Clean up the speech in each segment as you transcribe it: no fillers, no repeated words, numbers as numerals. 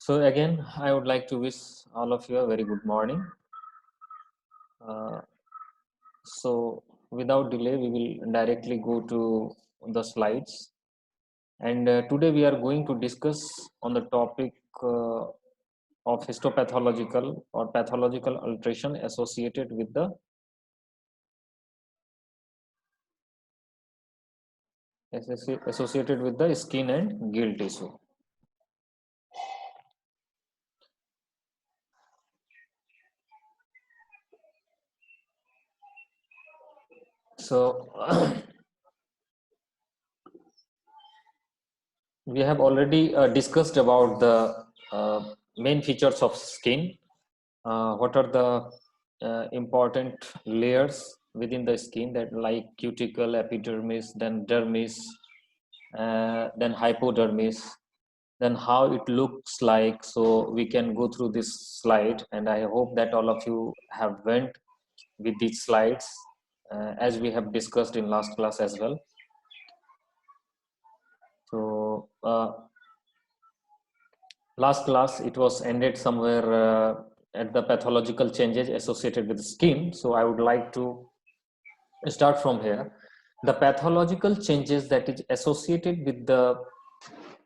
So again, I would like to wish all of you a very good morning. So without delay, we will directly go to the slides. And today we are going to discuss on the topic of histopathological or pathological alteration associated with the skin and gill tissue. So we have already discussed about the main features of skin. What are the important layers within the skin, that like cuticle, epidermis, then dermis, then hypodermis, then how it looks like. So we can go through this slide, and I hope that all of you have went with these slides as we have discussed in last class as well. So last class it was ended somewhere at the pathological changes associated with the skin. So I would like to start from here. The pathological changes that is associated with the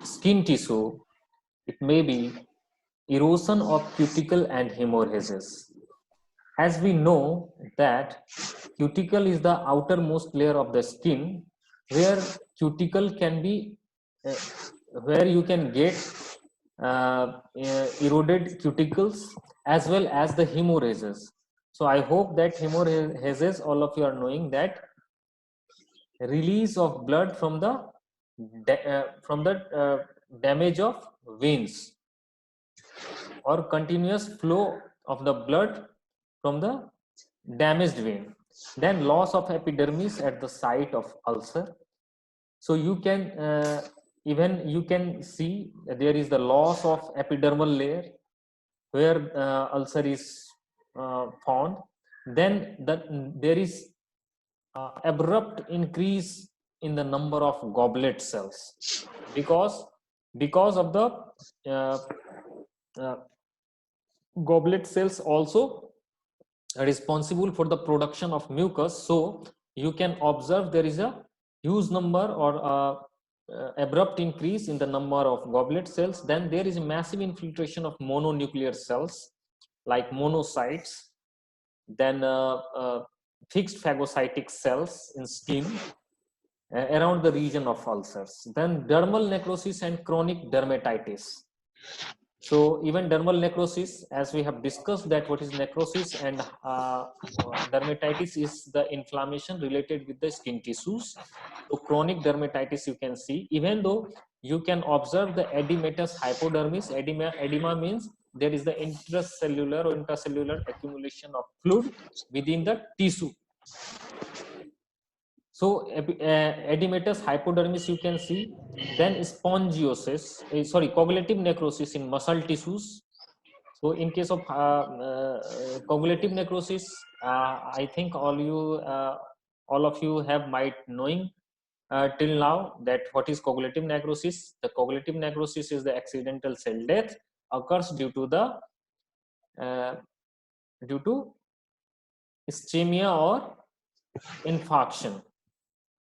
skin tissue, it may be erosion of cuticle and hemorrhages. As we know that cuticle is the outermost layer of the skin, where cuticle can be where you can get eroded cuticles as well as the hemorrhages. So I hope that hemorrhages, all of you are knowing that release of blood from the damage of veins, or continuous flow of the blood from the damaged vein. Then loss of epidermis at the site of ulcer. So you can even you can see there is the loss of epidermal layer where ulcer is found. Then there is abrupt increase in the number of goblet cells because of the uh, uh, goblet cells also responsible for the production of mucus. So you can observe there is a huge number or abrupt increase in the number of goblet cells. Then there is a massive infiltration of mononuclear cells like monocytes, then fixed phagocytic cells in skin around the region of ulcers. Then dermal necrosis and chronic dermatitis. So even dermal necrosis, as we have discussed that what is necrosis, and dermatitis is the inflammation related with the skin tissues. So chronic dermatitis you can see, even though you can observe the edematous hypodermis. Edema means there is the intracellular or intracellular accumulation of fluid within the tissue. So edematous hypodermis you can see. Then spongiosis, coagulative necrosis in muscle tissues. So in case of coagulative necrosis, I think all of you have might knowing till now that what is coagulative necrosis. The coagulative necrosis is the accidental cell death occurs due to ischemia or infarction.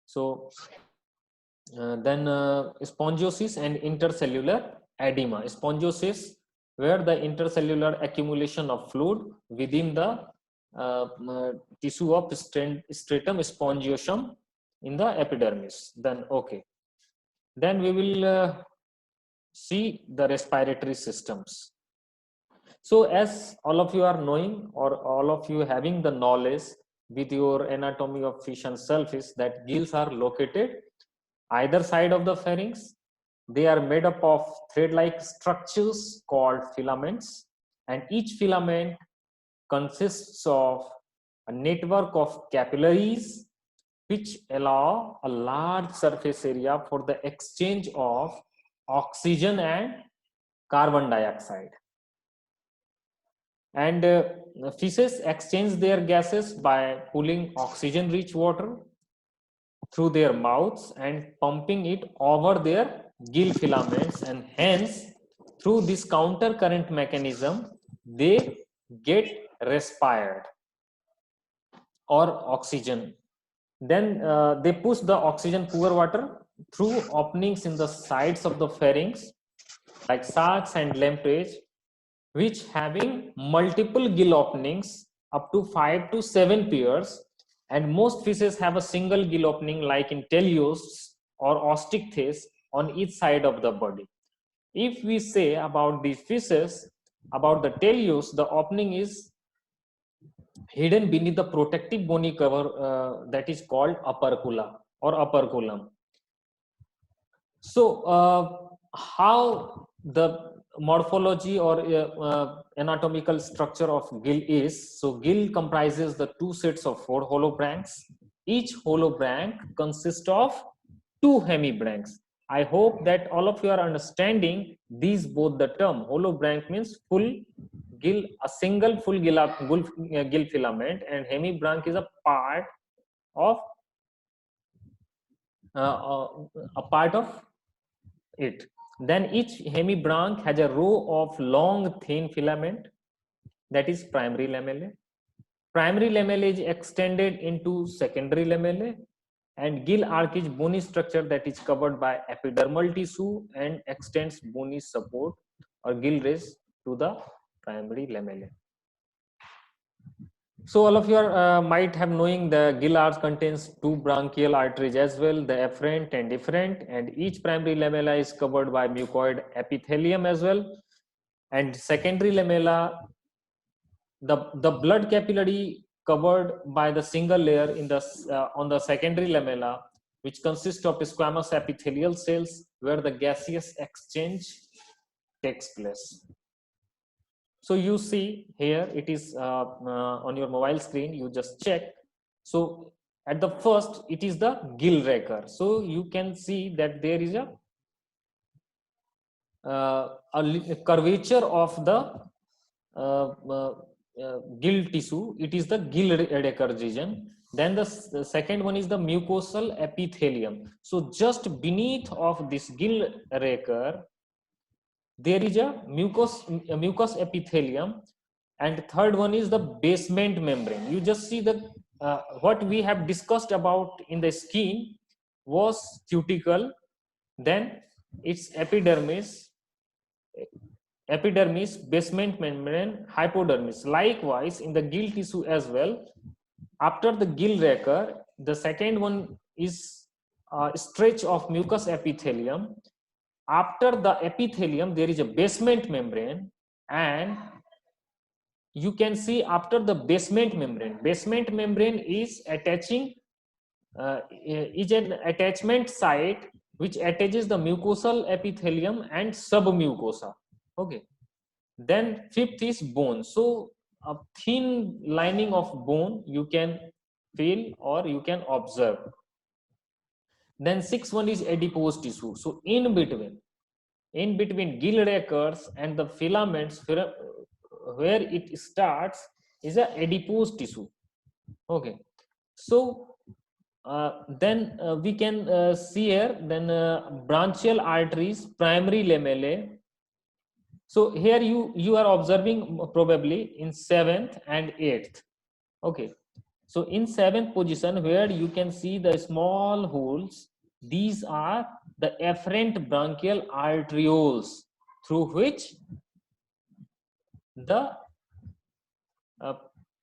So then spongiosis and intercellular edema. Spongiosis, where the intercellular accumulation of fluid within the tissue of stratum spongiosum in the epidermis. Then okay, then we will see the respiratory systems. So as all of you are knowing, or all of you having the knowledge with your anatomy of fish and shellfish, that gills are located either side of the pharynx. They are made up of thread-like structures called filaments, and each filament consists of a network of capillaries which allow a large surface area for the exchange of oxygen and carbon dioxide. And fishes exchange their gases by pulling oxygen-rich water through their mouths and pumping it over their gill filaments, and hence through this counter current mechanism, they get respired or oxygen. Then they push the oxygen poor water through openings in the sides of the pharynx, like sharks and lampreys, which having multiple gill openings up to 5 to 7 pairs, and most fishes have a single gill opening like in teleosts or osteichthyes on each side of the body. If we say about the fishes, about the teleosts, the opening is hidden beneath the protective bony cover that is called opercula or operculum. So how the morphology or anatomical structure of gill is? So gill comprises the two sets of 4 holobranchs. Each holobranch consists of 2 hemibranchs. I hope that all of you are understanding these both. The term holobranch means full gill, a single full gill filament, and hemibranch is a part of a part of it. Then each hemibranch has a row of long thin filament, that is primary lamellae. Primary lamellae is extended into secondary lamellae, and gill arch is bony structure that is covered by epidermal tissue and extends bony support or gill rays to the primary lamellae. So all of you are, might have knowing the gill arch contains 2 branchial arteries as well, the afferent and efferent, and each primary lamella is covered by mucoid epithelium as well. And secondary lamella, the blood capillary covered by the single layer in the on the secondary lamella, which consists of squamous epithelial cells where the gaseous exchange takes place. So you see here it is on your mobile screen, you just check. So at the first it is the gill raker. So you can see that there is a curvature of the gill tissue. It is the gill raker region. Then the second one is the mucosal epithelium. So just beneath of this gill raker there is a mucous epithelium, and third one is the basement membrane. You just see the what we have discussed about in the skin was cuticle, then its epidermis, basement membrane, hypodermis. Likewise in the gill tissue as well, after the gill raker, the second one is a stretch of mucous epithelium. After the epithelium there is a basement membrane, and you can see after the basement membrane is attaching is an attachment site which attaches the mucosal epithelium and submucosa. Okay, then fifth is bone. So a thin lining of bone you can feel or you can observe. Then sixth one is adipose tissue. So in between gill rakers and the filaments where it starts is a adipose tissue. Okay, so then we can see here then branchial arteries, primary lamellae. So here you are observing probably in 7th and 8th. Okay, so in 7th position where you can see the small holes, these are the afferent branchial arterioles through which the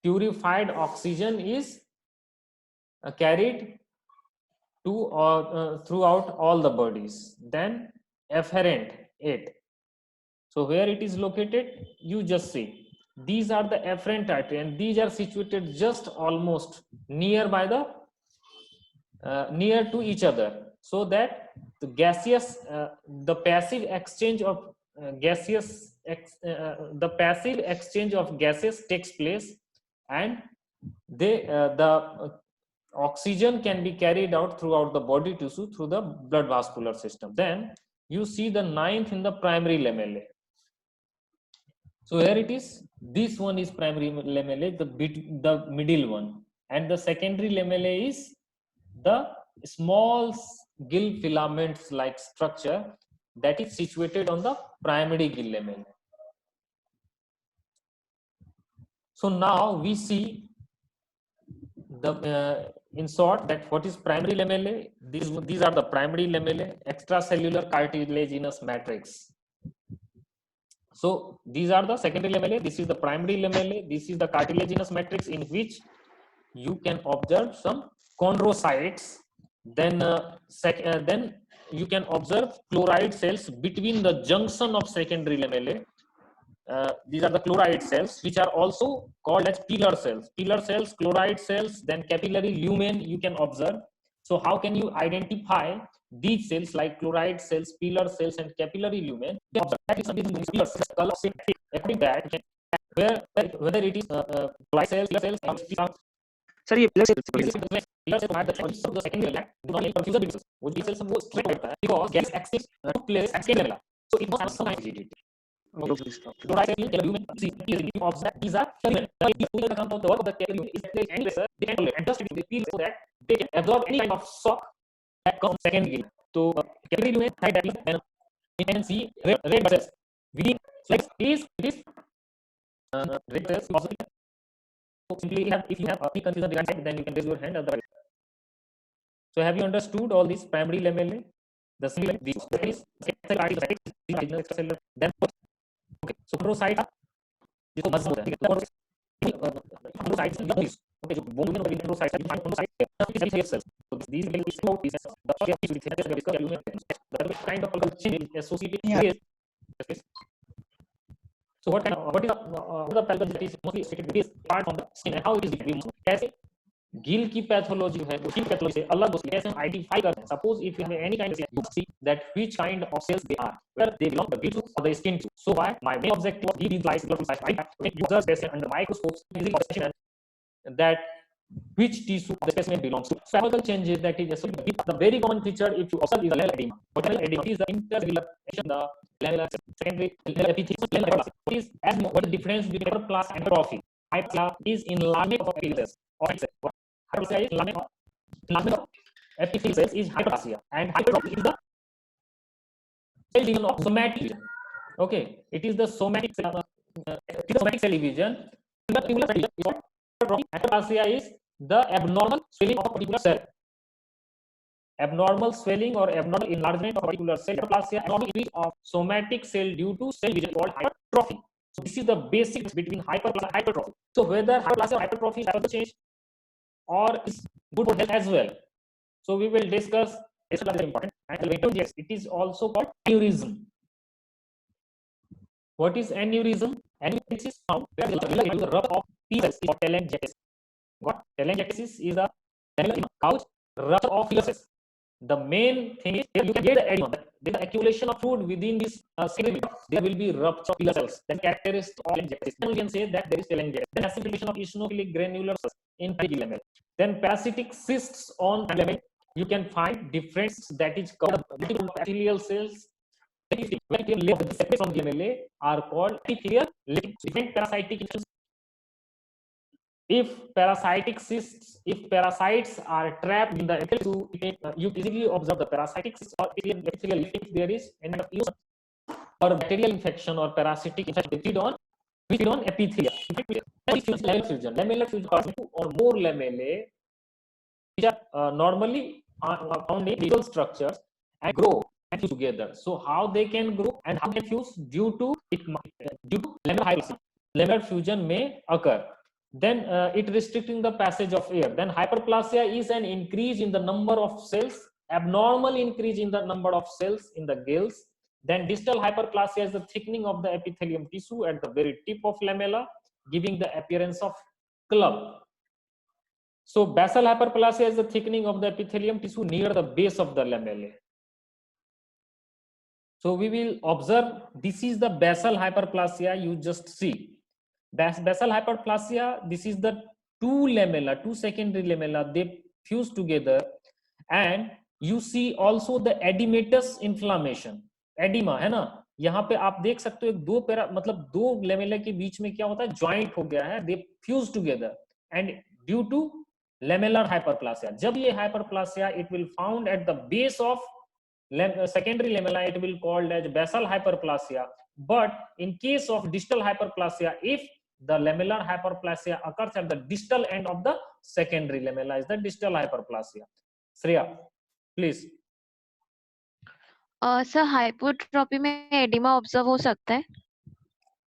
purified oxygen is carried to throughout all the bodies. Then afferent 8. So where it is located, you just see. These are the afferent artery, and these are situated just almost near to each other, so that the gaseous, the passive exchange of gaseous, the passive exchange of gases takes place, and the oxygen can be carried out throughout the body tissue through the blood vascular system. Then you see the 9th in the primary lamellae. So here it is. This one is primary lamellae, the middle one, and the secondary lamellae is the small gill filaments like structure that is situated on the primary gill lamella. So now we see the in short that what is primary lamellae. These are the primary lamellae, extracellular cartilaginous matrix. So these are the secondary lamellae, this is the primary lamellae, this is the cartilaginous matrix in which you can observe some chondrocytes. Then then you can observe chloride cells between the junction of secondary lamellae. These are the chloride cells, which are also called as pillar cells. Pillar cells, chloride cells, then capillary lumen you can observe. So how can you identify these cells like chloride cells, pillar cells, and capillary lumen? According to that, whether it is chloride cells, pillar cells, sir ये plus pillar cells provide the choice of the secondary lamella, do not like confuse the cells. वो B cells वो straight होता है because gas axis took place at secondary lamella, so it must have some rigidity. Chloride cell, capillary lumen, observe these are the account of the work of the capillary lumen is that any pressure they can tolerate and just they feel so that they can absorb any kind of shock that comes secondary. So capillary lumen high that then you can see red cells within flex is red cells possibly. So simply if you have any confusion regarding that, then you can raise your hand. Otherwise, so have you understood all these primary lamellae? The cell, these extracellular, then okay. So chondrocytes जिसको मज्जा होता है chondrocytes okay जो bone में होगी chondrocytes chondrocytes cells. So these will be small pieces the kind of change associated with. So what is the pathology that is mostly associated with this part of the skin and how it is removed? कैसे गिल की pathology है वो Gill pathology से अलग होती है, कैसे हम आइडेंटिफाई करते हैं? Suppose if you have any kind of you see that which kind of cells they are, whether they belong to the gill tube or the skin tube. So why my main objective of these lies when you observe specimen under microscopes easily observation that which tissue the specimen belongs to. Physical changes that is associated. The very common feature if you observe is the lamellar edema. What is edema? Is the intercellular the lamellar secondary epithelium. What is what is the difference between hyperplasia and hypertrophy? Hyperplasia is enlargement of epithelium or hyperplasia is enlargement of epithelial cells is hyperplasia, and hypertrophy is the cell division of somatic division. Okay, it is the somatic cell division. Hyperplasia is the abnormal swelling of a particular cell. Abnormal swelling or abnormal enlargement of a particular cell. Hyperplasia, abnormal increase of somatic cell due to cell division called hypertrophy. So this is the basics between hyperplasia and hypertrophy. So whether hyperplasia or hypertrophy is a change or is good for health as well. So we will discuss. This is important. And yes, it is also called aneurysm. What is aneurysm? Aneurysm is found where the rub of P cells or telangiectasis. What telangiectasis is a couch rupture of P cells. The main thing is you can get the edema. There is accumulation of fluid within this cell. There will be rupture of P cells. Then characteristic of telangiectasis. Then we can say that there is telangiectasis. Then accumulation of eosinophilic granular cells in lamella. Then parasitic cysts on lamella. You can find difference that is called epithelial cells. Separate from lamellae are called epithelial different parasitic infections. If parasitic cysts, if parasites are trapped in the epithelium, you easily observe the parasitic cysts or epithelial if there is any or bacterial infection or parasitic infection feed on epithelium. Lamellar fusion. Lamellar fusion causes two or more lamellae which are normally found in individual structures and grow and fuse together. So how they can grow and how they fuse due to lamellar hyperplasia. Lamellar fusion may occur. Then it restricting the passage of air. Then hyperplasia is an increase in the number of cells, abnormal increase in the number of cells in the gills. Then distal hyperplasia is the thickening of the epithelium tissue at the very tip of lamella, giving the appearance of club. So basal hyperplasia is the thickening of the epithelium tissue near the base of the lamellae. So we will observe this is the basal hyperplasia you just see. Basal hyperplasia, this is the two lamella, two secondary lamella, they fuse together, and you see also the edematous inflammation. Edema है ना, यहाँ पे आप देख सकते हो एक दो लेमेला के बीच में क्या होता है, ज्वाइंट हो गया है, they fuse together and due to lamellar hyperplasia. जब ये hyperplasia it will found at the base of secondary lamella, it will called as basal hyperplasia. But in case of distal hyperplasia, if the lamellar hyperplasia occurs at the distal end of the secondary lamella, is the distal hyperplasia. Shreya, please. Sir hypotrophy में oedema observe हो सकता है?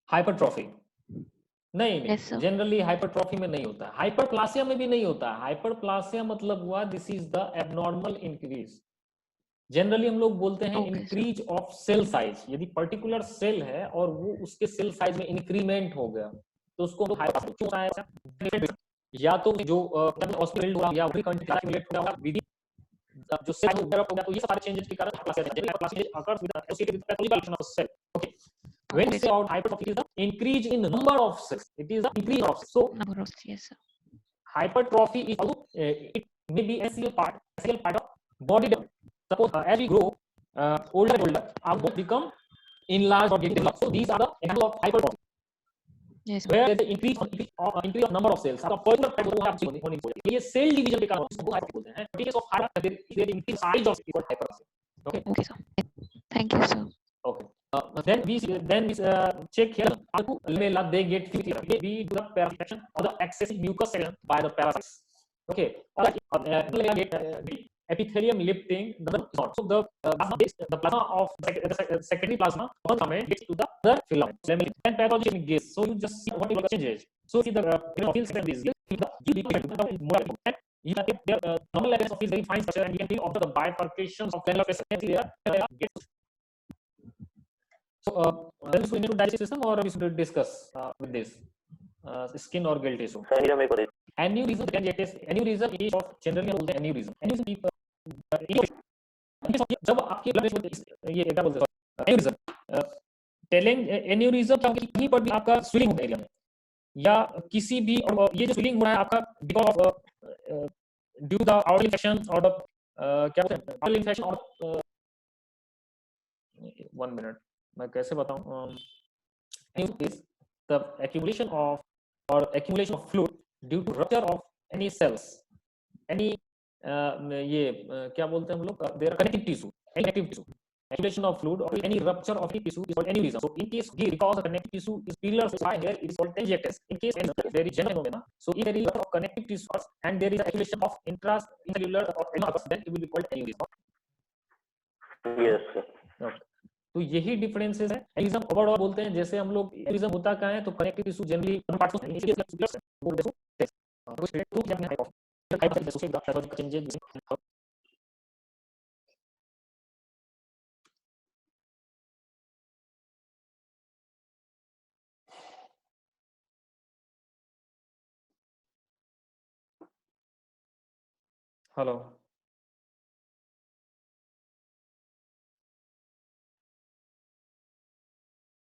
Hypertrophy नहीं, Yes, sir. Generally hypertrophy में नहीं होता, hyperplasia में भी नहीं होता। हाइपरप्लासिया मतलब हुआ this is the abnormal increase. Generally हम लोग बोलते हैं इंक्रीज ऑफ सेल साइज। यदि पर्टिकुलर सेल है और वो उसके सेल साइज में इंक्रीमेंट हो गया तो उसको हम लोग क्यों होता है? या तो जो हॉस्पिटल हुआ या वो कंटिन्यूएट हो गया विद जो सेल डेवलप हो गया, तो ये सारे चेंजेस के कारण hyperplasia occurs with associated with pathological of cell. Okay, when we say about hypertrophy, it is the increase in number of cells. It is the increase of cells. So number of, yes, sir. Hypertrophy is also it may be essential part of body development. Suppose as we grow older and older, our bones become enlarged or getting developed. So these are the examples of hypertrophy. Yes, where there is increase of number of cells. आपका particular type वो आप होनी चाहिए। ये cell division के कारण इसको hyper बोलते हैं। Case of hyper there increase size of equal hypertrophy. Okay. Okay, sir. Thank you, sir. Okay. Then we check here. Lamella, they get filthy. We do the parasection or the excessive mucus section by the parasites. Okay. Lamella get epithelium lifting. So the plasma of the secondary plasma gets to the other filament. Then pathogenic gaze. So you just see what will changes. So see the field section is more. You can take their normal levels of this very fine structure, and you can think of the bifurcations of lamellar fascia. So, then we need to digestive system, or we should discuss with this skin or gill tissue. Aneurysm, aneurysm is of generally बोलते हैं aneurysm. जब आपके blood pressure ये क्या बोलते हैं aneurysm, telling aneurysm क्या होगा, कहीं पर भी आपका स्वेलिंग होगा एरिया में, या किसी भी, और ये जो स्वेलिंग हो रहा है आपका because of due the outer infection और द क्या बोलते हैं आउटर इन्फेक्शन और 1 मिनट मैं कैसे बताऊं, is the accumulation of fluid due to rupture of any cells, any ये क्या बोलते हैं हम लोग, their connective tissue, any connective tissue, accumulation of fluid or any rupture of any tissue is called aneurysm. So in case because the connective tissue is pillar, so why here it is called telangiectasis. In case there is general phenomena, so if there is rupture of connective tissue and there is accumulation of intracellular or aneurysm, then it will be called aneurysm. Yes, sir. Okay. तो यही differences है। Aneurysm overall बोलते हैं, जैसे हम लोग aneurysm होता क्या है, तो कनेक्टिव टिश्यू जनरली पार्ट्स होते हैं, इसलिए वो देखो तो स्ट्रेट टू क्या है hyper associated with pathological changes. Hello.